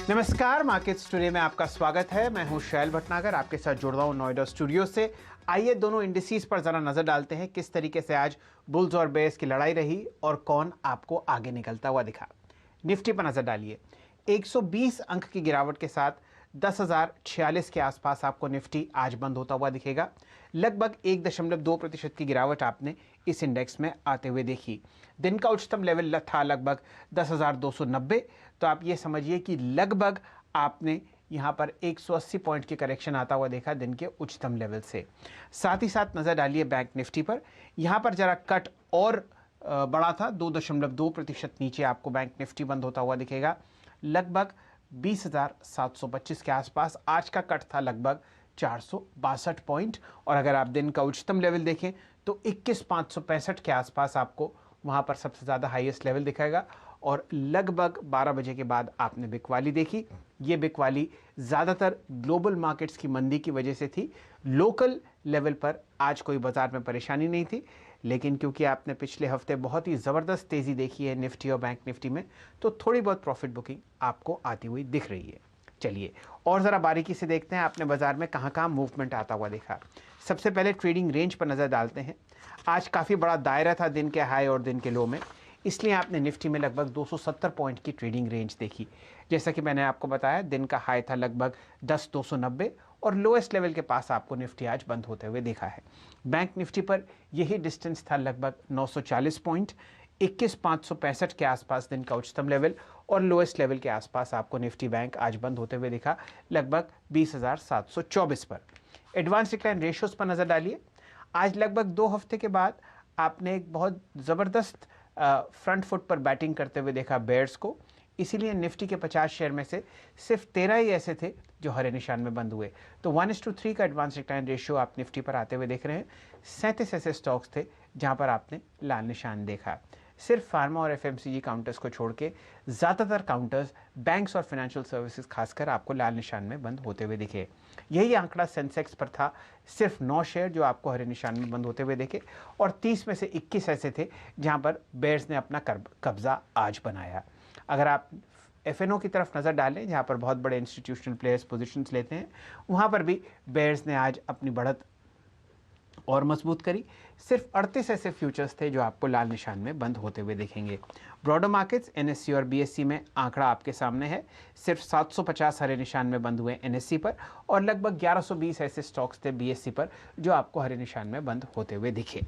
नमस्कार, market studio में आपका स्वागत है। मैं हूं शैल भटनागर, आपके साथ जुड़ रहा हूं नोएडा स्टूडियो से। आइए दोनों इंडिसेस पर जरा नजर डालते हैं किस तरीके से आज बुल्स और बेयर्स की लड़ाई रही और कौन आपको आगे निकलता हुआ दिखा। निफ्टी पर नजर डालिए, 120 अंक की गिरावट के साथ 10,046 के आसपास आपको निफ्टी आज बंद होता हुआ दिखेगा। लगभग 1.2% की गिरावट आपने इस इंडेक्स में आते हुए देखी। दिन का उच्चतम लेवल था लगभग 10,290, तो आप ये समझिए कि लगभग आपने यहाँ पर 180 पॉइंट की करेक्शन आता हुआ देखा दिन के उच्चतम लेवल से। साथ ही साथ नजर डालिए बैंक निफ्टी पर, यहाँ पर जरा कट और बड़ा था, 2.2% नीचे आपको बैंक निफ्टी बंद होता हुआ दिखेगा। लगभग 20,725 के आसपास आज का कट था, लगभग 462 पॉइंट। और अगर आप दिन का उच्चतम लेवल देखें तो 21,565 के आसपास आपको वहाँ पर सबसे ज़्यादा हाईएस्ट लेवल दिखाएगा। और लगभग 12 बजे के बाद आपने बिकवाली देखी। ये बिकवाली ज़्यादातर ग्लोबल मार्केट्स की मंदी की वजह से थी। लोकल लेवल पर आज कोई बाजार में परेशानी नहीं थी, लेकिन क्योंकि आपने पिछले हफ्ते बहुत ही ज़बरदस्त तेज़ी देखी है निफ्टी और बैंक निफ्टी में, तो थोड़ी बहुत प्रॉफिट बुकिंग आपको आती हुई दिख रही है। चलिए और ज़रा बारीकी से देखते हैं आपने बाजार में कहाँ कहाँ मूवमेंट आता हुआ देखा। सबसे पहले ट्रेडिंग रेंज पर नज़र डालते हैं। आज काफ़ी बड़ा दायरा था दिन के हाई और दिन के लो में, इसलिए आपने निफ्टी में लगभग 270 पॉइंट की ट्रेडिंग रेंज देखी। जैसा कि मैंने आपको बताया, दिन का हाई था लगभग 10,290 और लोएस्ट लेवल के पास आपको निफ्टी आज बंद होते हुए देखा है। बैंक निफ्टी पर यही डिस्टेंस था लगभग 940 पॉइंट, 21,565 के आसपास दिन का उच्चतम लेवल और लोएस्ट लेवल के आसपास आपको निफ्टी बैंक आज बंद होते हुए दिखा, लगभग 20,724 पर। एडवांस डिक्लाइन रेशियोज पर नज़र डालिए। आज लगभग 2 हफ्ते के बाद आपने एक बहुत ज़बरदस्त फ्रंट फुट पर बैटिंग करते हुए देखा बेयर्स को, इसीलिए निफ्टी के 50 शेयर में से सिर्फ 13 ही ऐसे थे जो हरे निशान में बंद हुए। तो 1:3 का एडवांस डिक्लाइन रेशियो आप निफ्टी पर आते हुए देख रहे हैं। 37 ऐसे स्टॉक्स थे जहां पर आपने लाल निशान देखा। सिर्फ फार्मा और एफएमसीजी काउंटर्स को छोड़ के ज़्यादातर काउंटर्स, बैंक्स और फाइनेंशियल सर्विसेज खासकर आपको लाल निशान में बंद होते हुए दिखे। यही आंकड़ा सेंसेक्स पर था, सिर्फ 9 शेयर जो आपको हरे निशान में बंद होते हुए देखे और 30 में से 21 ऐसे थे जहां पर बेयर्स ने अपना कब्जा आज बनाया। अगर आप एफएनओ की तरफ नज़र डालें, जहां पर बहुत बड़े इंस्टीट्यूशनल प्लेयर्स पोजीशंस लेते हैं, वहां पर भी बेयर्स ने आज अपनी बढ़त और मजबूत करी। सिर्फ 38 ऐसे फ्यूचर्स थे जो आपको लाल निशान में बंद होते हुए देखेंगे। ब्रॉडर मार्केट्स एनएससी और बीएससी में आंकड़ा आपके सामने है। सिर्फ 750 हरे निशान में बंद हुए एनएससी पर और लगभग 1120 ऐसे स्टॉक्स थे बीएससी पर जो आपको हरे निशान में बंद होते हुए दिखे।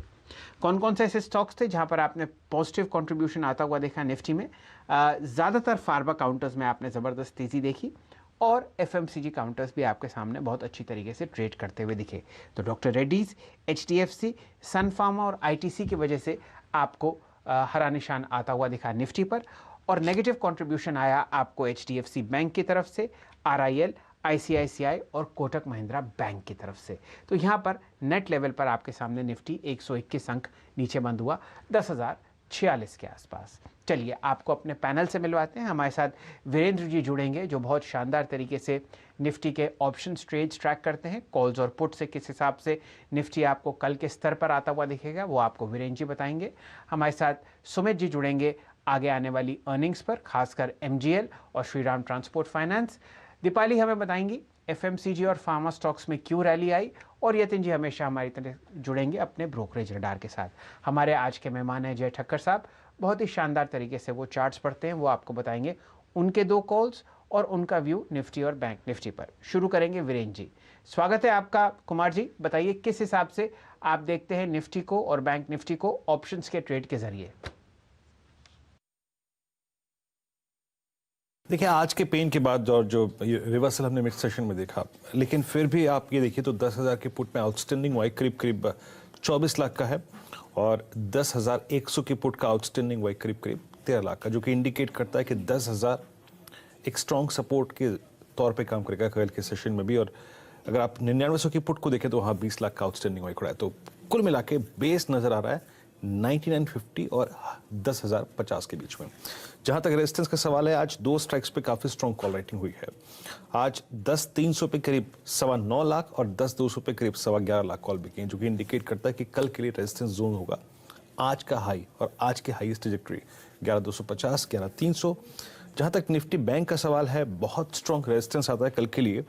कौन कौन से ऐसे स्टॉक्स थे जहां पर आपने पॉजिटिव कंट्रीब्यूशन आता हुआ देखा निफ्टी में? ज़्यादातर फार्मा काउंटर्स में आपने ज़बरदस्त तेज़ी देखी और एफएमसीजी काउंटर्स भी आपके सामने बहुत अच्छी तरीके से ट्रेड करते हुए दिखे। तो डॉक्टर रेड्डीज, एचडीएफसी, सन फार्मा और आईटीसी की वजह से आपको हरा निशान आता हुआ दिखा निफ्टी पर। और नेगेटिव कंट्रीब्यूशन आया आपको एचडीएफसी बैंक की तरफ से, आरआईएल, आईसीआईसीआई और कोटक महिंद्रा बैंक की तरफ से। तो यहाँ पर नेट लेवल पर आपके सामने निफ्टी 121 अंक नीचे बंद हुआ, 10,046 के आसपास। चलिए आपको अपने पैनल से मिलवाते हैं। हमारे साथ वीरेंद्र जी जुड़ेंगे जो बहुत शानदार तरीके से निफ्टी के ऑप्शन ट्रेड्स ट्रैक करते हैं। कॉल्स और पुट से किस हिसाब से निफ्टी आपको कल के स्तर पर आता हुआ दिखेगा वो आपको वीरेंद्र जी बताएंगे। हमारे साथ सुमित जी जुड़ेंगे आगे आने वाली अर्निंग्स पर, खासकर एमजीएल और श्रीराम ट्रांसपोर्ट फाइनेंस। दीपाली हमें बताएंगी एफएमसीजी और फार्मा स्टॉक्स में क्यों रैली आई। और यतिन जी हमेशा हमारी तरह जुड़ेंगे अपने ब्रोकरेज रडार के साथ। हमारे आज के मेहमान हैं जय ठक्कर साहब, बहुत ही शानदार तरीके से वो चार्ट्स पढ़ते हैं, वो आपको बताएंगे उनके 2 कॉल्स और उनका व्यू निफ्टी और बैंक निफ्टी पर। शुरू करेंगे वीरेंद्र जी, स्वागत है आपका। कुमार जी बताइए किस हिसाब से आप देखते हैं निफ्टी को और बैंक निफ्टी को ऑप्शंस के ट्रेड के जरिए? देखिए आज के पेन के बाद और जो रिवर्सल हमने मिड सेशन में देखा, लेकिन फिर भी आप ये देखिए तो 10,000 के पुट में आउटस्टैंडिंग वाई करीब 24 लाख का है और 10,100 के पुट का आउटस्टैंडिंग वाई करीब 13 लाख का, जो कि इंडिकेट करता है कि 10,000 एक स्ट्रॉन्ग सपोर्ट के तौर पे काम करेगा कल के सेशन में भी। और अगर आप 9900 की पुट को देखें तो वहाँ 20 लाख का आउटस्टैंडिंग वाई खड़ा है। तो कुल मिला के बेस नजर आ रहा है 9950 और 10,050 के बीच में। जहां तक रेजिस्टेंस का सवाल है, आज 2 स्ट्राइक्स पे काफी स्ट्रॉन्ग कॉल राइटिंग हुई है। आज 10,300 पे करीब 9.25 लाख और 10,200 पे करीब 11.25 लाख कॉल बिके, जो कि इंडिकेट करता है कि कल के लिए रेजिस्टेंस जोन होगा आज का हाई और आज के हाईएस्ट ट्रैजेक्टरी 11,250, 11,300, जहां तक निफ्टी बैंक का सवाल है, बहुत स्ट्रॉन्ग रेजिस्टेंस आता है कल के लिए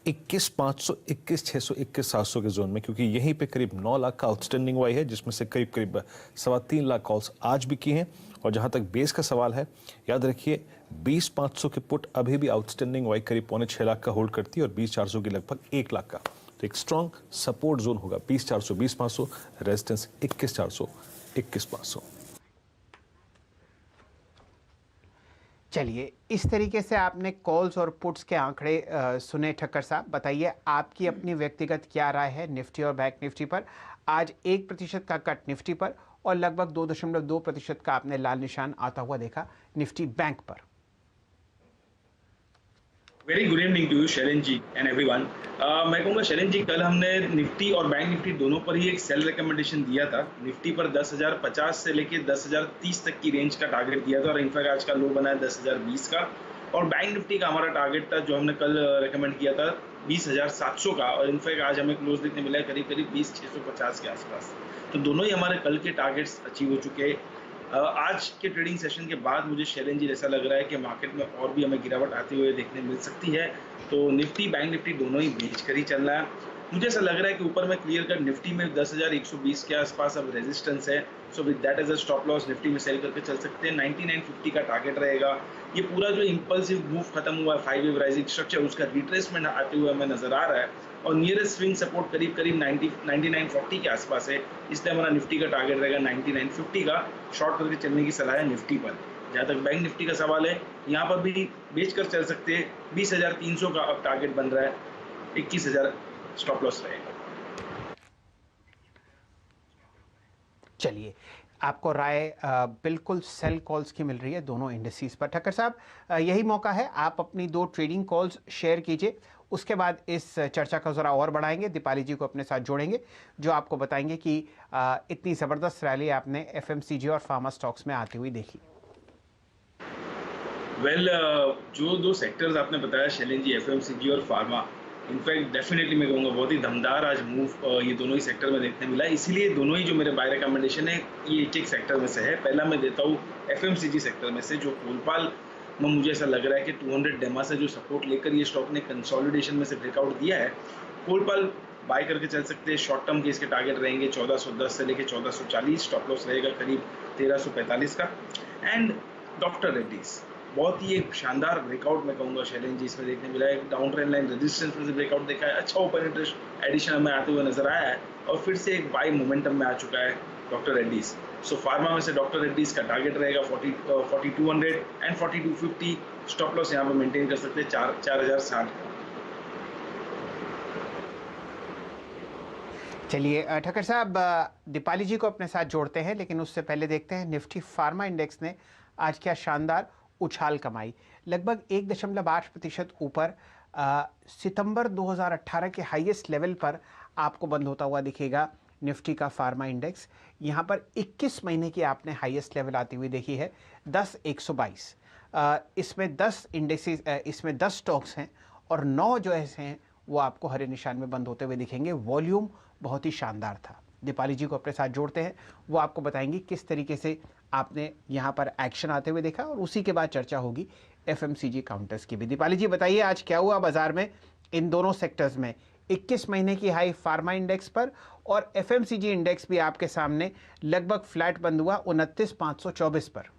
21,500, 21,600, 21,700 के जोन में, क्योंकि यहीं पे करीब 9 लाख का आउटस्टैंडिंग वाई है, जिसमें से करीब करीब 3.25 लाख कॉल्स आज भी की हैं। और जहां तक बेस का सवाल है, याद रखिए 20,500 के पुट अभी भी आउटस्टैंडिंग वाई करीब 6.25 लाख का होल्ड करती है और 20,400 की लगभग 1 लाख का। तो एक स्ट्रॉन्ग सपोर्ट जोन होगा 20,400, 20,500, रेजिस्टेंस 21,400, 21,500। चलिए, इस तरीके से आपने कॉल्स और पुट्स के आंकड़े सुने ठक्कर साहब। बताइए आपकी अपनी व्यक्तिगत क्या राय है निफ्टी और बैंक निफ्टी पर। आज 1% का कट निफ्टी पर और लगभग 2.2% का आपने लाल निशान आता हुआ देखा निफ्टी बैंक पर। Very good evening to you Shailen ji and everyone. मैं कहूँगा शैलेन जी, कल हमने निफ्टी और बैंक निफ्टी दोनों पर ही एक सेल रिकमेंडेशन दिया था। निफ्टी पर 10,050 से लेके 10,030 तक की रेंज का टारगेट दिया था और इनफैक्ट आज का लो बना है 10,020 का। और बैंक निफ्टी का हमारा टारगेट था जो हमने कल रिकमेंड किया था 20,700 का, और इनफैक्ट आज हमें क्लोज देखने मिला है करीब करीब 20,650 के आसपास। तो दोनों ही हमारे कल के टारगेट्स अचीव हो चुके हैं। आज के ट्रेडिंग सेशन के बाद मुझे शैलेन जी ऐसा लग रहा है कि मार्केट में और भी हमें गिरावट आते हुए देखने मिल सकती है। तो निफ्टी बैंक निफ्टी दोनों ही बेच कर ही चल रहा है। मुझे ऐसा लग रहा है कि ऊपर में क्लियर कर निफ्टी में 10,120 के आसपास अब रेजिस्टेंस है। So with that as a stop loss Nifty में सेल करके चल सकते हैं। 9950 का टारगेट रहेगा। ये पूरा जो इंपल्सिव मूव खत्म हुआ है 5 वेव राइजिंग स्ट्रक्चर, उसका रिट्रेसमेंट आते हुए हमें नजर आ रहा है और नियरेस्ट स्विंग सपोर्ट करीब करीब 9940 के आसपास है। इसलिए हमारा निफ्टी का टारगेट रहेगा 9950 का। शॉर्ट करके चलने की सलाह है निफ्टी पर। जहाँ तक बैंक निफ्टी का सवाल है, यहाँ पर भी बेच कर चल सकते हैं। 20,300 का अब टारगेट बन रहा है, 21,000 स्टॉप लॉस रहेगा। चलिए, आपको राय बिल्कुल सेल कॉल्स की मिल रही है दोनों इंडिसेस पर। ठक्कर साहब, यही मौका है, आप अपनी 2 ट्रेडिंग कॉल्स शेयर कीजिए। उसके बाद इस चर्चा का ज़रा और बढ़ाएंगे, दीपाली जी को अपने साथ जोड़ेंगे जो आपको बताएंगे कि इतनी ज़बरदस्त रैली आपने एफएमसीजी और फार्मा स्टॉक्स में आती हुई देखी। जो 2 सेक्टर्स आपने बताया शैलेन जी, एफएमसीजी और फार्मा, इनफैक्ट डेफिनेटली मैं कहूँगा बहुत ही दमदार आज मूव ये दोनों ही सेक्टर में देखने मिला। इसीलिए दोनों ही जो मेरे बाय रिकमेंडेशन है ये एक सेक्टर में से है। पहला मैं देता हूँ एफएमसीजी सेक्टर में से, जो कोलपाल में मुझे ऐसा लग रहा है कि 200 डेमा से जो सपोर्ट लेकर ये स्टॉक ने कंसोलिडेशन में से ब्रेकआउट दिया है। कोलपाल बाय करके चल सकते हैं। शॉर्ट टर्म के इसके टारगेट रहेंगे 1410 से लेकर 1440। स्टॉप लॉस रहेगा करीब 1345 का। एंड डॉक्टर रेड्डीज, बहुत ही एक शानदार ब्रेकआउट मैं कहूँगा शैलेन जी इसमें देखने मिला है। डाउन ट्रेंड लाइन रेजिस्टेंस में से ब्रेकआउट देखा है। अच्छा ओपन इंटरेस्ट एडिशन हमें आते हुए नजर आया है और फिर से एक बाय मोमेंटम में आ चुका है डॉक्टर रेड्डीज। सो फार्मा में से डॉक्टर रेड्डीज का टारगेट रहेगा 4200 एंड 4250। स्टॉप लॉस यहाँ पर मेंटेन कर सकते हैं 4,060 का। चलिए ठक्कर साहब, दीपाली जी को अपने साथ जोड़ते हैं, लेकिन उससे पहले देखते हैं निफ्टी फार्मा इंडेक्स ने आज क्या शानदार उछाल कमाई। लगभग 1.8% ऊपर सितंबर 2018 के हाईएस्ट लेवल पर आपको बंद होता हुआ दिखेगा निफ्टी का फार्मा इंडेक्स। यहाँ पर 21 महीने की आपने हाईएस्ट लेवल आती हुई देखी है 10,122। इसमें 10 इंडेक्सेस, इसमें 10 स्टॉक्स हैं और 9 जो ऐसे हैं वो आपको हरे निशान में बंद होते हुए दिखेंगे। वॉल्यूम बहुत ही शानदार था। दीपाली जी को अपने साथ जोड़ते हैं, वो आपको बताएंगी किस तरीके से आपने यहाँ पर एक्शन आते हुए देखा और उसी के बाद चर्चा होगी एफएमसीजी काउंटर्स की भी। दीपाली जी बताइए आज क्या हुआ बाजार में इन दोनों सेक्टर्स में। 21 महीने की हाई फार्मा इंडेक्स पर और एफएमसीजी इंडेक्स भी आपके सामने लगभग फ्लैट बंद हुआ 29,524 पर।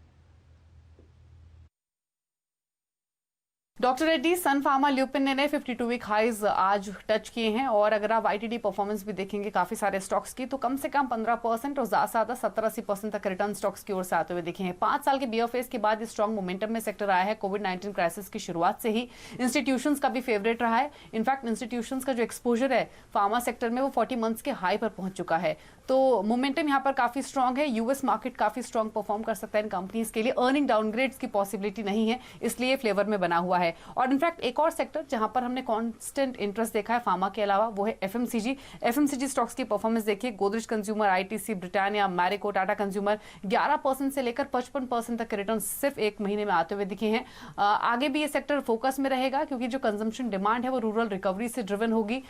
डॉक्टर रेड्डी, सन फार्मा, ल्यूपिन ने 52 वीक हाइज आज टच किए हैं और अगर आप आईटीडी परफॉर्मेंस भी देखेंगे काफी सारे स्टॉक्स की, तो कम से कम 15% और ज्यादा से ज्यादा 70-80% तक रिटर्न स्टॉक्स की ओर से आते हुए दिखे हैं। 5 साल के बियर फेज के बाद स्ट्रॉन्ग मोमेंटम में सेक्टर आया है। कोविड-19 क्राइसिस की शुरुआत से ही इंस्टीट्यूशंस का भी फेवरेट रहा है। इनफैक्ट इंस्टीट्यूशंस का जो एक्सपोजर है फार्मा सेक्टर में वो 40 मंथ्स के हाई पर पहुंच चुका है। तो मोमेंटम यहाँ पर काफी स्ट्रॉन्ग है। यूएस मार्केट काफी स्ट्रॉन्ग परफॉर्म कर सकता है इन कंपनीज के लिए। अर्निंग डाउनग्रेड्स की पॉसिबिलिटी नहीं है, इसलिए फ्लेवर में बना हुआ है। है। और इनफैक्ट एक और सेक्टर जहां पर हमने कांस्टेंट इंटरेस्ट देखा है फार्मा के अलावा, वो है एफएमसीजी स्टॉक्स की परफॉर्मेंस देखिए, Godrej consumer, ITC, Britannia, Marico, Tata consumer 11% से लेकर 55% तक के रिटर्न सिर्फ एक महीने में आते हुए दिखे हैं। आगे भी ये सेक्टर फोकस में रहेगा क्योंकि जो कंजम्पशन डिमांड है वो रूरल रिकवरी से ड्रिवन होगी।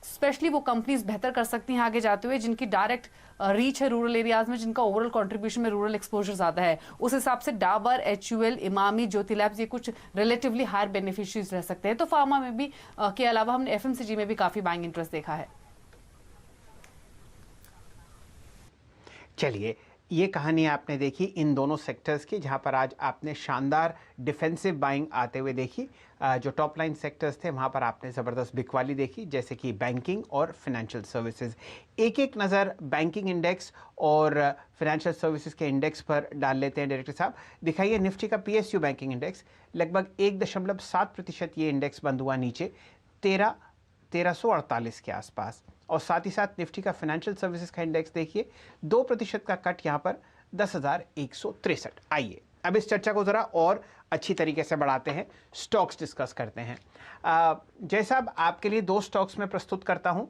स्पेशली वो कंपनीज बेहतर कर सकती हैं आगे जाते हुए जिनकी डायरेक्ट रीच है रूरल एरियाज में, जिनका ओवरऑल कंट्रीब्यूशन में रूरल एक्सपोजर ज्यादा है। उस हिसाब से डाबर, एचयूएल, इमामी, ज्योति लैब्स ये कुछ रिलेटिवली हायर बेनिफिशियरीज रह सकते हैं। तो फार्मा में भी के अलावा हमने एफएमसीजी में भी काफी बाइंग इंटरेस्ट देखा है। चलिए, ये कहानी आपने देखी इन दोनों सेक्टर्स की, जहां पर आज आपने शानदार डिफेंसिव बाइंग आते हुए देखी। जो टॉप लाइन सेक्टर्स थे वहां पर आपने ज़बरदस्त बिकवाली देखी, जैसे कि बैंकिंग और फिनेंशियल सर्विसेज। एक एक नज़र बैंकिंग इंडेक्स और फिनेंशियल सर्विसेज के इंडेक्स पर डाल लेते हैं। डायरेक्टर साहब, दिखाइए निफ्टी का पीएसयू बैंकिंग इंडेक्स लगभग 1.7% ये इंडेक्स बंद हुआ नीचे 1348 के आसपास। और साथ ही साथ निफ्टी का फाइनेंशियल सर्विसेज का इंडेक्स देखिए 2% का कट यहाँ पर 10,163। आइए अब इस चर्चा को ज़रा और अच्छी तरीके से बढ़ाते हैं, स्टॉक्स डिस्कस करते हैं। जय साहब, आपके लिए दो स्टॉक्स में प्रस्तुत करता हूँ,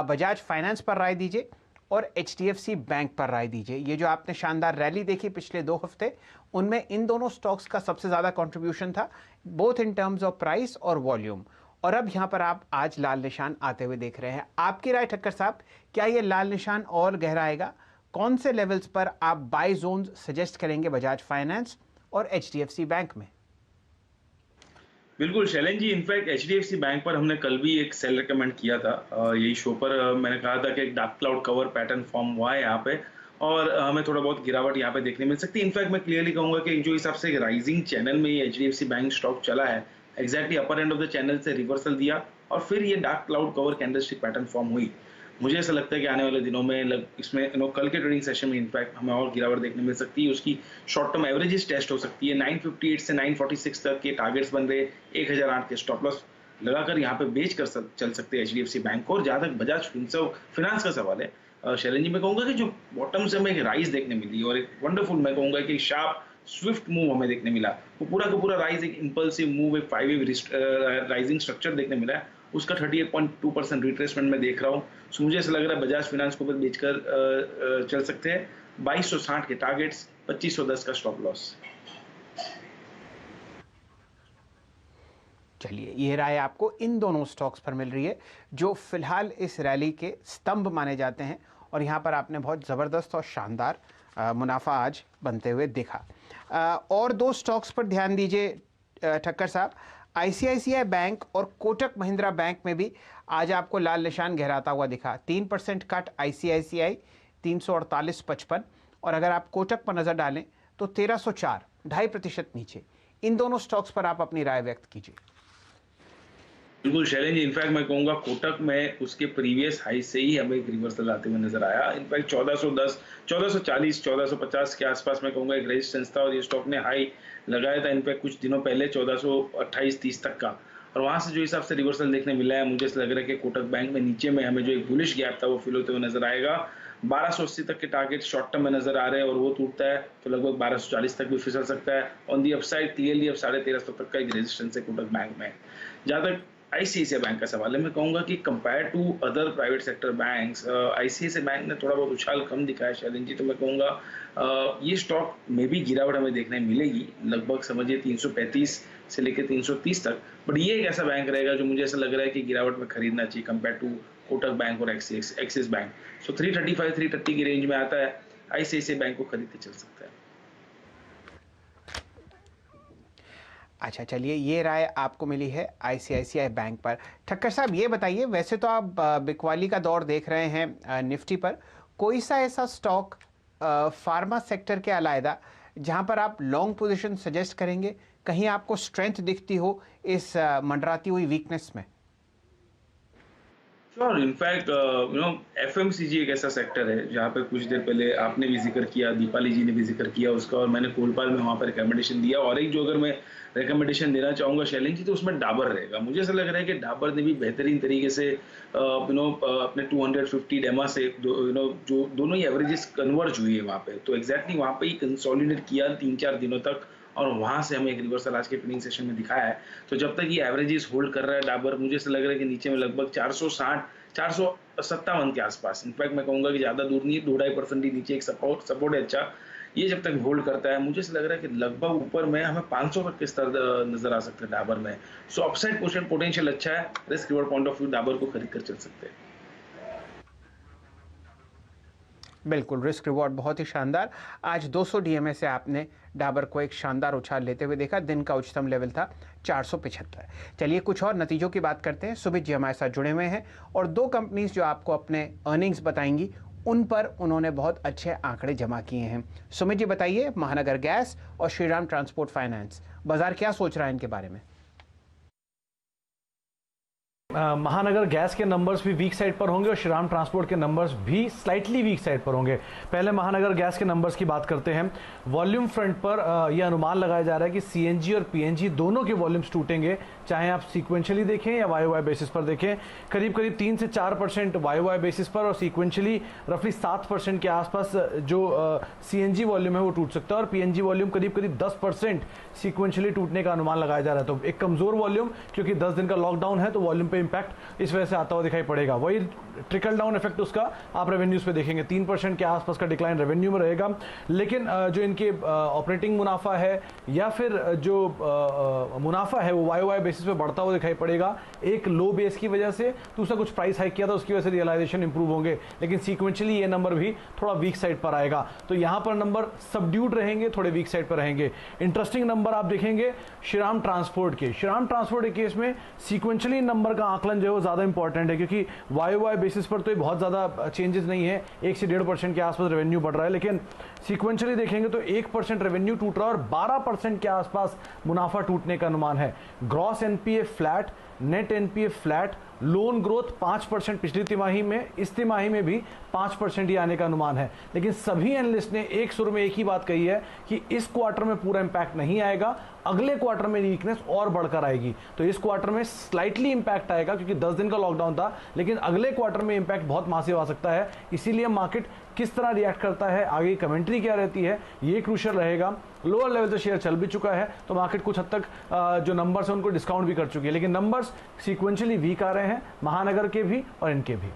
बजाज फाइनेंस पर राय दीजिए और एचडीएफसी बैंक पर राय दीजिए। ये जो आपने शानदार रैली देखी पिछले 2 हफ्ते, उनमें इन दोनों स्टॉक्स का सबसे ज़्यादा कॉन्ट्रीब्यूशन था, both in terms of price और वॉल्यूम। और अब यहाँ पर आप आज लाल निशान आते हुए देख रहे हैं। आपकी राय ठक्कर साहब, क्या ये लाल निशान और गहराएगा? कौन से लेवल्स पर आप बाय जोन्स सजेस्ट करेंगे बजाज फाइनेंस और एचडीएफसी बैंक में? बिल्कुल शैलेन जी, इनफैक्ट एचडीएफसी बैंक पर हमने कल भी एक सेल रिकमेंड किया था। यही शो पर मैंने कहा था कि एक dark cloud cover pattern form हुआ है यहाँ पे और हमें थोड़ा बहुत गिरावट यहाँ पे देखने मिल सकती है। इनफैक्ट मैं क्लियरली कहूंगा कि जो हिसाब से राइजिंग चैनल में ये एचडीएफसी बैंक स्टॉक चला है, exactly upper end of the channel से रिवर्सल दिया और फिर ये dark cloud cover candlestick pattern form हुई। मुझे ऐसा लगता है कि आने वाले दिनों में इसमें कल के ट्रेडिंग सेशन में इनफैक्ट हमें और गिरावट देखने मिल सकती है। उसकी शॉर्ट टर्म एवरेजेस टेस्ट हो सकती है। 958 से 946 तक के टारगेट्स बन रहे, 1008 के स्टॉप लॉस लगाकर यहाँ पे बेच कर चल सकते हैं एचडीएफसी बैंक को। और जहाँ तक बजाज फिनांस का सवाल है शैलेन जी, मैं कहूँगा कि जो बॉटम से हमें एक राइज देखने मिली और एक वंडरफुल, मैं कहूँगा कि शार्प स्विफ्ट मूव हमें देखने मिला, वो पूरा का पूरा राइज एक इंपल्सिव मूव, एक 5 वे राइजिंग स्ट्रक्चर देखने मिला है। उसका 38.2% रिट्रेसमेंट में देख रहा हूँ। सो मुझे ऐसा लग रहा है बजाज फाइनेंस को बेचकर चल सकते हैं। 2260 के टारगेट्स, 2510 का स्टॉप लॉस। चलिए, ये राय आपको इन दोनों स्टॉक्स पर मिल रही है जो फिलहाल इस रैली के स्तंभ माने जाते हैं और यहाँ पर आपने बहुत ज़बरदस्त और शानदार मुनाफा आज बनते हुए देखा। और दो स्टॉक्स पर ध्यान दीजिए ठक्कर साहब, आईसीआईसीआई बैंक और कोटक महिंद्रा बैंक में भी आज आपको लाल निशान गहराता हुआ दिखा। 3% कट आईसीआईसीआई 348.55 और अगर आप कोटक पर नज़र डालें तो 1304, 2.5% नीचे। इन दोनों स्टॉक्स पर आप अपनी राय व्यक्त कीजिए। बिल्कुल शैलेन जी, इनफैक्ट मैं कहूँगा कोटक में उसके प्रीवियस हाई से ही हमें एक रिवर्सल आते हुए नजर आया। इनफैक्ट 1410, 1440, 1450 के आसपास मैं कहूँगा एक रेजिस्टेंस था और ये स्टॉक ने हाई लगाया था इनफैक्ट कुछ दिनों पहले 1428-30 तक का। और वहाँ से जो हिसाब से रिवर्सल देखने मिला है, मुझे ऐसा लग रहा है कि कोटक बैंक में नीचे में हमें जो एक बुलिश गैप था वो फिल होते हुए नजर आएगा। 1280 तक के टारगेट शॉर्ट टर्म में नजर आ रहे हैं और वो टूटता है तो लगभग 1240 तक भी फिसल सकता है। ऑन दी अपसाइड क्लियरली अब 1350 तक का एक रेजिस्टेंस है कोटक बैंक में। जहाँ तक आईसीआईसीआई बैंक का सवाल है, मैं कहूँगा कि compare to other private sector banks ICICI bank ने थोड़ा बहुत उछाल कम दिखाया शैलेन जी। तो मैं कहूँगा ये स्टॉक में भी गिरावट हमें देखने मिलेगी, लगभग समझिए 335 से लेकर 330 तक। बट ये एक ऐसा बैंक रहेगा जो मुझे ऐसा लग रहा है कि गिरावट में खरीदना चाहिए कंपेयर टू कोटक बैंक और एक्सिस बैंक। सो 335, 330 की रेंज में आता है, आईसीआईसीआई बैंक को खरीदते चल सकता है। अच्छा, चलिए, ये राय आपको मिली है आईसीआईसीआई बैंक पर। ठक्कर साहब, ये बताइए, वैसे तो आप बिकवाली का दौर देख रहे हैं निफ्टी पर, कोई सा ऐसा स्टॉक फार्मा सेक्टर के अलायदा जहां पर आप लॉन्ग पोजीशन सजेस्ट करेंगे? कहीं आपको स्ट्रेंथ दिखती हो इस मंडराती हुई वीकनेस में? श्योर, इनफैक्ट एफएमसीजी एक ऐसा सेक्टर है जहाँ पे कुछ देर पहले आपने भी जिक्र किया, दीपाली जी ने भी जिक्र किया उसका, और मैंने कोलपाल में वहाँ पर रिकमेंडेशन दिया। और एक जो अगर मैं रिकमेंडेशन देना चाहूँगा शैलेन जी, तो उसमें डाबर रहेगा। मुझे ऐसा लग रहा है कि डाबर ने भी बेहतरीन तरीके से अपने 250 डेमा से जो दोनों ही एवरेजेस कन्वर्ज हुई है वहाँ पे, तो एग्जैक्टली वहाँ पे ही कंसोलिडेट किया 3-4 दिनों तक और वहां से हमें एक रिवर्सल आज के ट्रेडिंग सेशन में दिखाया है। तो जब तक ये एवरेजेस होल्ड कर रहा है डाबर, मुझे ऐसा लग रहा है कि नीचे में लगभग 460 457 के आसपास, इनफैक्ट मैं कहूंगा कि ज्यादा दूर नहीं है, 2-2.5% ही नीचे एक सपोर्ट है अच्छा। ये जब तक होल्ड करता है मुझे ऐसा लग रहा है कि लगभग ऊपर में हमें 500 तक के स्तर नजर आ सकते हैं डाबर में। सो अपसाइड पोटेंशियल अच्छा है, risk reward point of view Dabur को खरीद कर चल सकते हैं। बिल्कुल, रिस्क रिवॉर्ड बहुत ही शानदार। आज 200 डीएमए से आपने डाबर को एक शानदार उछाल लेते हुए देखा। दिन का उच्चतम लेवल था 475। चलिए कुछ और नतीजों की बात करते हैं। सुमित जी हमारे साथ जुड़े हुए हैं और दो कंपनीज जो आपको अपने अर्निंग्स बताएंगी उन पर उन्होंने बहुत अच्छे आंकड़े जमा किए हैं। सुमित जी बताइए, महानगर गैस और श्रीराम ट्रांसपोर्ट फाइनेंस, बाजार क्या सोच रहा है इनके बारे में? महानगर गैस के नंबर्स भी वीक साइड पर होंगे और श्रीराम ट्रांसपोर्ट के नंबर्स भी स्लाइटली वीक साइड पर होंगे। पहले महानगर गैस के नंबर्स की बात करते हैं। वॉल्यूम फ्रंट पर यह अनुमान लगाया जा रहा है कि सीएनजी और पीएनजी दोनों के वॉल्यूम्स टूटेंगे, चाहे आप सीक्वेंशियली देखें या वाई बेसिस पर देखें। करीब करीब 3 से 4% वाई बेसिस पर और सीक्वेंशियली रफली 7% के आसपास जो सीएनजी वॉल्यूम है वो टूट सकता है और पीएनजी वॉल्यूम करीब करीब 10% सीक्वेंशियली टूटने का अनुमान लगाया जा रहा है। तो एक कमजोर वॉल्यूम, क्योंकि 10 दिन का लॉकडाउन है तो वॉल्यूम पे इंपैक्ट इस वजह से आता हुआ दिखाई पड़ेगा। वही ट्रिकल डाउन इफेक्ट उसका आप रेवेन्यूज पे देखेंगे, 3% के आसपास का डिक्लाइन रेवेन्यू में रहेगा। लेकिन जो इनके ऑपरेटिंग मुनाफा है या फिर जो मुनाफा है वो वाई बेसिस पे बढ़ता हुआ दिखाई पड़ेगा। एक लो बेस की वजह से, दूसरा कुछ प्राइस हाइक किया था उसकी वजह से रियलाइजेशन इंप्रूव होंगे, लेकिन सीक्वेंशियली ये नंबर भी थोड़ा वीक साइड पर आएगा। तो यहां पर नंबर सबड्यूड रहेंगे, थोड़े वीक साइड पर रहेंगे। इंटरेस्टिंग नंबर आप देखेंगे श्रीराम ट्रांसपोर्ट के। श्रीराम ट्रांसपोर्ट के केस में सीक्वेंशियली नंबर का आकलन जो है वो ज्यादा इंपॉर्टेंट है, क्योंकि वाई बेसिस पर तो ये बहुत ज्यादा चेंजेस नहीं है, 1 से 1.5% के आसपास रेवेन्यू बढ़ रहा है, लेकिन सीक्वेंशियली देखेंगे तो 1% रेवेन्यू टूट रहा है और 12% के आसपास मुनाफा टूटने का अनुमान है। Gross NPA flat, net NPA flat, loan growth 5% पिछली तिमाही में, इस तिमाही में भी 5% ही आने का अनुमान है। लेकिन सभी एनालिस्ट ने एक सुर में एक ही बात कही है कि इस क्वार्टर में पूरा इंपैक्ट नहीं आएगा, अगले क्वार्टर में वीकनेस और बढ़कर आएगी। तो इस क्वार्टर में स्लाइटली इंपैक्ट आएगा क्योंकि 10 दिन का लॉकडाउन था, लेकिन अगले क्वार्टर में इंपैक्ट बहुत मासिव आ सकता है। इसीलिए मार्केट किस तरह रिएक्ट करता है, आगे कमेंट्री क्या रहती है, ये क्रूशियल रहेगा। लोअर लेवल से शेयर चल भी चुका है तो मार्केट कुछ हद तक जो नंबर्स है उनको डिस्काउंट भी कर चुकी है, लेकिन नंबर्स सीक्वेंशियली वीक आ रहे हैं, महानगर के भी और इनके भी।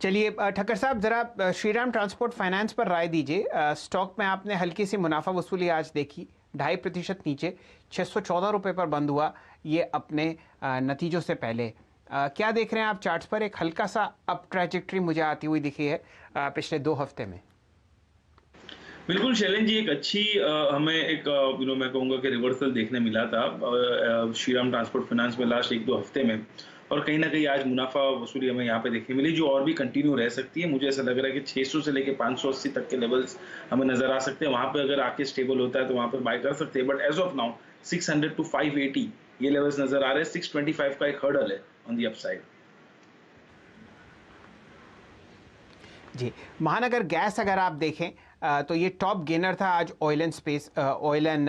चलिए ठक्कर साहब, जरा श्रीराम ट्रांसपोर्ट फाइनेंस पर राय दीजिए। स्टॉक में आपने हल्की सी मुनाफा वसूली आज देखी, 2.5% नीचे 614 रुपये पर बंद हुआ ये अपने नतीजों से पहले। क्या देख रहे हैं आप चार्ट्स पर? एक हल्का सा अप ट्रैजेक्टरी मुझे आती हुई दिखी है पिछले 2 हफ्ते में। बिल्कुल शैलेन जी, एक अच्छी हमें एक मैं कहूँगा कि रिवर्सल देखने मिला था श्रीराम ट्रांसपोर्ट फाइनेंस में लास्ट 1-2 हफ्ते में, और कहीं ना कहीं आज मुनाफा वसूली हमें यहाँ पे देखने मिली जो और भी कंटिन्यू रह सकती है। मुझे ऐसा लग रहा है कि 600 से लेके 580 तक के लेवल्स हमें नजर आ सकते हैं। वहाँ पे अगर आके स्टेबल होता है तो वहाँ पे बाय कर सकते हैं, but as of now 600 to 580 ये लेवल्स नजर आ रहे हैं। 625 का एक हर्डल है ऑन दी अपसाइड। जी, महानगर गैस अगर आप देखें तो ये टॉप गेनर था आज ऑयल एंड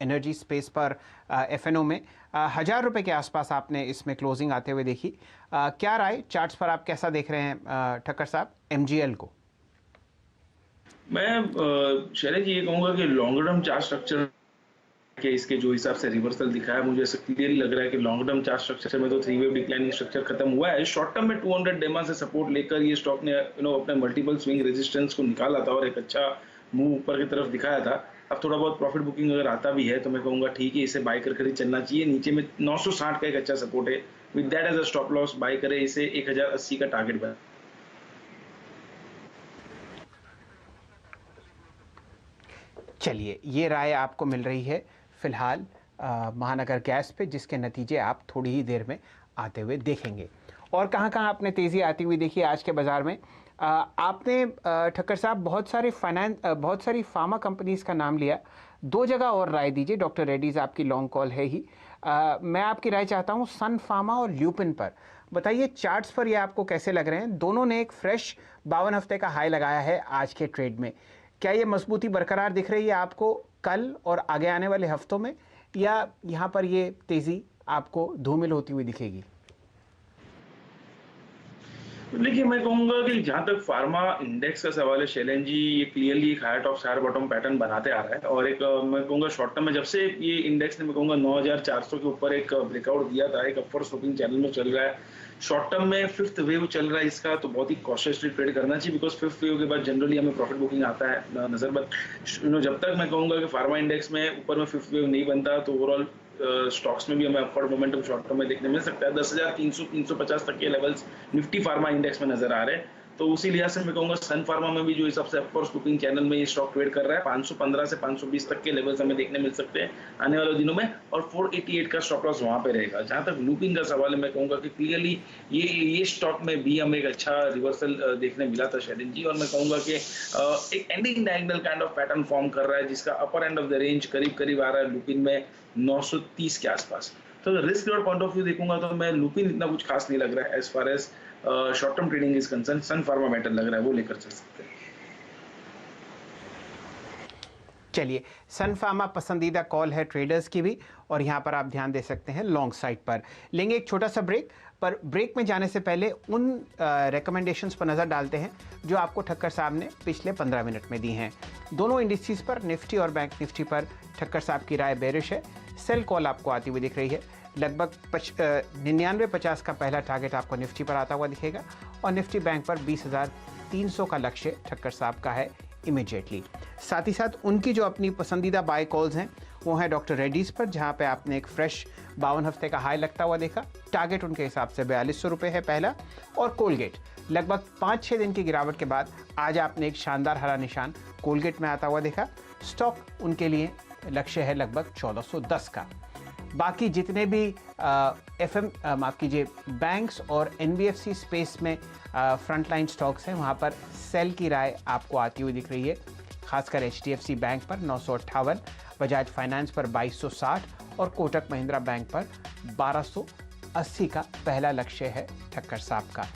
एनर्जी स्पेस पर एफएनओ में। 1000 रुपये के आसपास आपने इसमें क्लोजिंग आते हुए देखी। क्या राय, चार्ट्स पर आप कैसा देख रहे हैं ठक्कर साहब एमजीएल को? मैं शैलेश जी ये कहूँगा कि लॉन्ग टर्म चार्ट स्ट्रक्चर के इसके जो हिसाब से रिवर्सल दिखा है, मुझे ऐसा क्लियरली लग रहा है कि लॉन्ग टर्म चार्ट स्ट्रक्चर में तो 3 वेव डिक्लाइनिंग स्ट्रक्चर खत्म हुआ है। शॉर्ट टर्म में 200 डेमा से सपोर्ट लेकर ये स्टॉक ने अपने मल्टीपल स्विंग रेजिस्टेंस को निकाला था और एक अच्छा मूव ऊपर की तरफ दिखाया था। अब थोड़ा बहुत प्रॉफिट बुकिंग अगर आता भी है तो मैं कहूँगा ठीक है, इसे बाय कर खरीद चलना चाहिए। नीचे में 960 का एक अच्छा सपोर्ट है, with that as a stop loss buy करे, इसे 1080 का टारगेट बना। चलिए, ये राय आपको मिल रही है फिलहाल महानगर गैस पे, जिसके नतीजे आप थोड़ी ही देर में आते हुए देखेंगे। और कहाँ कहाँ आपने तेज़ी आती हुई देखी आज के बाज़ार में? आपने ठक्कर साहब बहुत सारी फार्मा कंपनीज का नाम लिया। 2 जगह और राय दीजिए। डॉक्टर रेड्डीज आपकी लॉन्ग कॉल है ही। मैं आपकी राय चाहता हूँ सन फार्मा और ल्यूपिन पर। बताइए चार्ट्स पर ये आपको कैसे लग रहे हैं? दोनों ने एक फ्रेश 52 हफ्ते का हाई लगाया है आज के ट्रेड में। क्या ये मजबूती बरकरार दिख रही है आपको कल और आगे आने वाले हफ्तों में, या यहाँ पर ये तेज़ी आपको धूमिल होती हुई दिखेगी? देखिए, मैं कहूँगा कि जहाँ तक फार्मा इंडेक्स का सवाल है शैलेन जी, ये क्लियरली एक higher top higher bottom pattern बनाते आ रहा है और एक मैं कहूँगा शॉर्ट टर्म में जब से ये इंडेक्स ने मैं कहूँगा 9400 के ऊपर एक ब्रेकआउट दिया था, एक अपवर्ड स्लोपिंग चैनल में चल रहा है। शॉर्ट टर्म में फिफ्थ वेव चल रहा है इसका, तो बहुत ही कॉशियसली ट्रेड करना चाहिए बिकॉज फिफ्थ वेव के बाद जनरली हमें प्रॉफिट बुकिंग आता है नजर। बट जब तक मैं कहूँगा कि फार्मा इंडेक्स में ऊपर में फिफ्थ वेव नहीं बनता तो ओवरऑल स्टॉक्स में भी हमें अपवर्ड मोमेंटम शॉर्ट टर्म में देखने मिल सकता है। 10,300-350 तक के लेवल्स निफ्टी फार्मा इंडेक्स में नजर आ रहे हैं। तो उसी लिहाज से मैं कहूँगा सन फार्मा में भी जो हिसाब से अपवर्ड स्कूपिंग चैनल में ये स्टॉक ट्रेड कर रहा है 515 से 520 तक के लेवल्स हमें देखने मिल सकते हैं आने वाले दिनों में और 488 का स्टॉप लॉस वहां पे रहेगा। जहां तक लूपिंग का सवाल है मैं कहूँगा कि क्लियरली ये स्टॉक में भी हमें एक अच्छा रिवर्सल देखने मिला था शैलेन जी और मैं कहूँगा कि एक ending diagonal kind of pattern form कर रहा है जिसका अपर एंड ऑफ द रेंज करीब आ रहा है लूपिंग में 930 के आसपास। तो risk reward point of view देखूंगा तो मैं लूपिन इतना कुछ खास नहीं लग रहा है as far as short term trading is concern. Sun pharma better लग रहा है, वो लेकर चल सकते हैं। चलिए, सन फार्मा पसंदीदा कॉल है ट्रेडर्स की भी और यहाँ पर आप ध्यान दे सकते हैं लॉन्ग साइड पर। लेंगे एक छोटा सा ब्रेक, पर ब्रेक में जाने से पहले उन रिकमेंडेशंस पर नज़र डालते हैं जो आपको ठक्कर साहब ने पिछले 15 मिनट में दी हैं। दोनों इंडिसेस पर, निफ्टी और बैंक निफ्टी पर ठक्कर साहब की राय बेरिश है। सेल कॉल आपको आती हुई दिख रही है। लगभग 99.50 का पहला टारगेट आपको निफ्टी पर आता हुआ दिखेगा और निफ्टी बैंक पर 20,300 का लक्ष्य ठक्कर साहब का है इमीडिएटली। साथ ही साथ उनकी जो अपनी पसंदीदा बाय कॉल्स हैं वो है डॉक्टर रेड्डीज पर, जहां पे आपने एक फ्रेश 52 हफ्ते का हाई लगता हुआ देखा। टारगेट उनके हिसाब से 4200 रुपये है पहला। और कोलगेट लगभग 5-6 दिन की गिरावट के बाद आज आपने एक शानदार हरा निशान कोलगेट में आता हुआ देखा। स्टॉक उनके लिए लक्ष्य है लगभग 1410 का। बाकी जितने भी माफ कीजिए बैंक्स और एनबीएफसी स्पेस में फ्रंटलाइन स्टॉक्स हैं वहाँ पर सेल की राय आपको आती हुई दिख रही है, खासकर एचडीएफसी बैंक पर 958, बजाज फाइनेंस पर 2260 और कोटक महिंद्रा बैंक पर 1280 का पहला लक्ष्य है ठक्कर साहब का।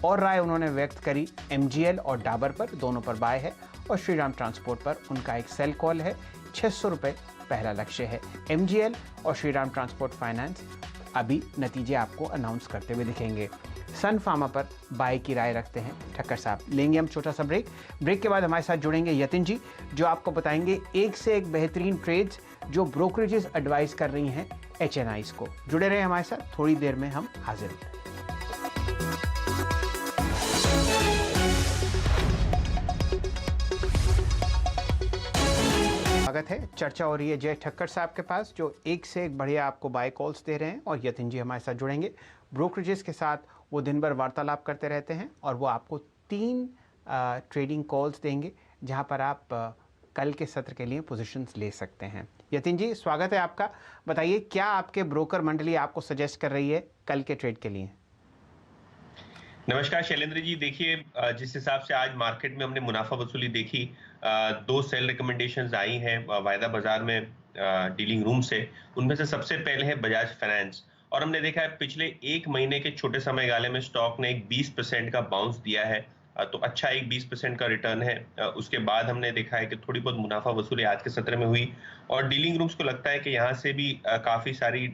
और राय उन्होंने व्यक्त करी एमजीएल और डाबर पर, दोनों पर बाय है और श्रीराम ट्रांसपोर्ट पर उनका एक सेल कॉल है, 600 रुपये पहला लक्ष्य है। एमजीएल और श्रीराम ट्रांसपोर्ट फाइनेंस अभी नतीजे आपको अनाउंस करते हुए दिखेंगे। सन फार्मा पर बाय की राय रखते हैं ठक्कर साहब। लेंगे हम छोटा सा ब्रेक। ब्रेक के बाद हमारे साथ जुड़ेंगे यतिन जी, जो आपको बताएंगे एक से एक बेहतरीन ट्रेड्स जो ब्रोकरेजेस एडवाइस कर रही हैं एचएनआईज को। जुड़े रहे हमारे साथ, थोड़ी देर में हम हाजिर हैं। स्वागत है। चर्चा हो रही है जय ठक्कर साहब के पास, जो एक से एक बढ़िया आपको बाय कॉल्स दे रहे हैं और यतिन जी हमारे साथ जुड़ेंगे। ब्रोकरेजेस के साथ वो दिन भर वार्तालाप करते रहते हैं और वो आपको 3 ट्रेडिंग कॉल्स देंगे जहां पर आप कल के सत्र के लिए पोजीशंस ले सकते हैं। यतिन जी, स्वागत है आपका। बताइए क्या आपके ब्रोकर मंडली आपको सजेस्ट कर रही है कल के ट्रेड के लिए? नमस्कार शैलेंद्र जी, देखिए जिस हिसाब से आज मार्केट में हमने मुनाफा वसूली देखी, 2 सेल रिकमेंडेशंस आई हैं वायदा बाजार में डीलिंग रूम से। उनमें से सबसे पहले है बजाज फाइनेंस और हमने देखा है पिछले 1 महीने के छोटे समय गाले में स्टॉक ने एक 20% का बाउंस दिया है, तो अच्छा एक 20% का रिटर्न है। उसके बाद हमने देखा है कि थोड़ी बहुत मुनाफा वसूली आज के सत्र में हुई और डीलिंग रूम्स को लगता है कि यहाँ से भी काफी सारी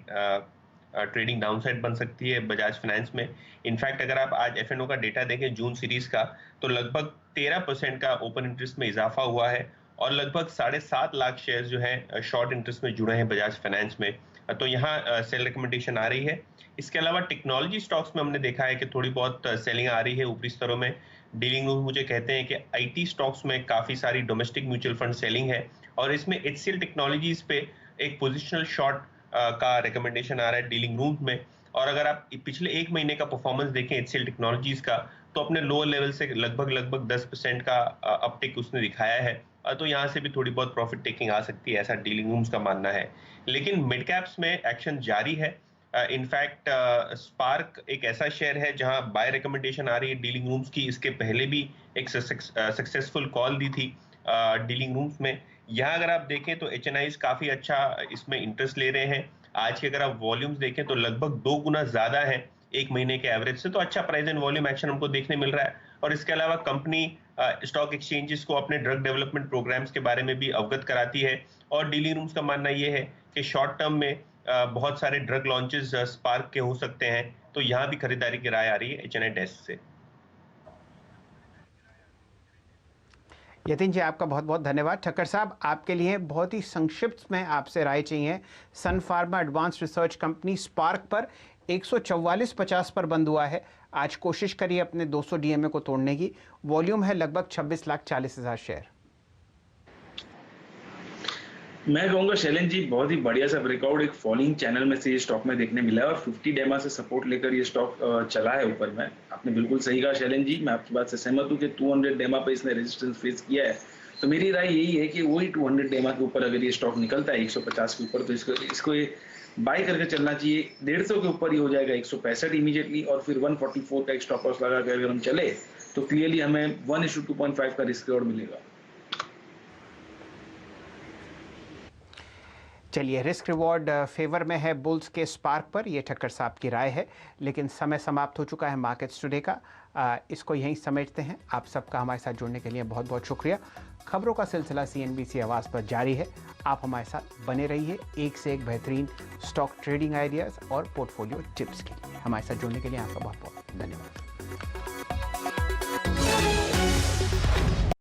ट्रेडिंग डाउनसाइड बन सकती है बजाज फाइनेंस में। इनफैक्ट अगर आप आज एफएनओ का डेटा देखें जून सीरीज का, तो लगभग 13% का ओपन इंटरेस्ट में इजाफा हुआ है और लगभग 7.5 लाख शेयर जो है शॉर्ट इंटरेस्ट में जुड़े हैं बजाज फाइनेंस में। तो यहाँ सेल रिकमेंडेशन आ रही है। इसके अलावा टेक्नोलॉजी स्टॉक्स में हमने देखा है कि थोड़ी बहुत सेलिंग आ रही है ऊपरी स्तरों में। डीलिंग रूम मुझे कहते हैं कि आईटी स्टॉक्स में काफी सारी डोमेस्टिक म्यूचुअल फंड सेलिंग है और इसमें एचसीएल टेक्नोलॉजीज पे एक पोजिशनल शॉर्ट का रिकमेंडेशन आ रहा है डीलिंग रूम में। और अगर आप पिछले 1 महीने का परफॉर्मेंस देखें एचसीएल टेक्नोलॉजीज का, तो अपने लोअर लेवल से लगभग 10% का अपटिक उसने दिखाया है, तो यहाँ से भी थोड़ी बहुत प्रॉफिट टेकिंग आ सकती है, ऐसा डीलिंग रूम्स का मानना है। लेकिन मिड कैप्स में एक्शन जारी है। इनफैक्ट स्पार्क एक ऐसा शेयर है जहां बाय रिकमेंडेशन आ रही है डीलिंग रूम्स की। इसके पहले भी एक सक्सेसफुल कॉल दी थी डीलिंग रूम्स में। यहाँ अगर आप देखें तो एचएनआईज काफी अच्छा इसमें इंटरेस्ट ले रहे हैं। आज के अगर आप वॉल्यूम्स देखें तो लगभग 2 गुना ज्यादा है 1 महीने के एवरेज से, तो अच्छा प्राइस एंड वॉल्यूम एक्शन हमको देखने मिल रहा है। और इसके अलावा कंपनी स्टॉक एक्सचेंजेस को अपने ड्रग डेवलपमेंट प्रोग्राम्स के बारे में भी अवगत कराती है और डीलिंग रूम्स का मानना यह है कि शॉर्ट टर्म में बहुत सारे ड्रग लॉन्चेस स्पार्क के हो सकते हैं, तो यहाँ भी खरीदारी की राय आ रही है एचएनआई डेस्क से। यतिन जी, आपका बहुत बहुत धन्यवाद। ठक्कर साहब, आपके लिए बहुत ही संक्षिप्त में आपसे राय चाहिए। Sun Pharma advance research company SPARC पर 144.50 पर बंद हुआ है। आज कोशिश करिए अपने 200 डीएमए को तोड़ने की। वॉल्यूम है लगभग 26,40,000 शेयर। मैं कहूंगा शैलेन जी, बहुत ही बढ़िया सा ब्रेकआउट एक फॉलिंग चैनल में से ये स्टॉक में देखने मिला है और 50 डेमा से सपोर्ट लेकर ये स्टॉक चला है ऊपर में। आपने बिल्कुल सही कहा शैलेन जी, मैं आपकी बात से सहमत हूँ कि 200 डेमा पे इसने रेजिस्टेंस फेस किया है। तो मेरी राय यही है कि वही 200 डेमा के ऊपर अगर ये स्टॉक निकलता है 150 के ऊपर, तो इसको ये बाय करके चलना चाहिए। 150 के ऊपर ही हो जाएगा 165 इमीडिएटली, और फिर 144 का एक स्टॉप लॉस लगा कर अगर हम चले तो क्लियरली हमें 1:2.5 का रिस्क रिवॉर्ड मिलेगा। चलिए, रिस्क रिवॉर्ड फेवर में है बुल्स के स्पार्क पर, ये ठक्कर साहब की राय है। लेकिन समय समाप्त हो चुका है मार्केट्स टुडे का, इसको यहीं समेटते हैं। आप सबका हमारे साथ जुड़ने के लिए बहुत बहुत शुक्रिया। खबरों का सिलसिला CNBC आवाज़ पर जारी है। आप हमारे साथ बने रहिए एक से एक बेहतरीन स्टॉक ट्रेडिंग आइडियाज़ और पोर्टफोलियो टिप्स के लिए। हमारे साथ जुड़ने के लिए आपका बहुत बहुत धन्यवाद।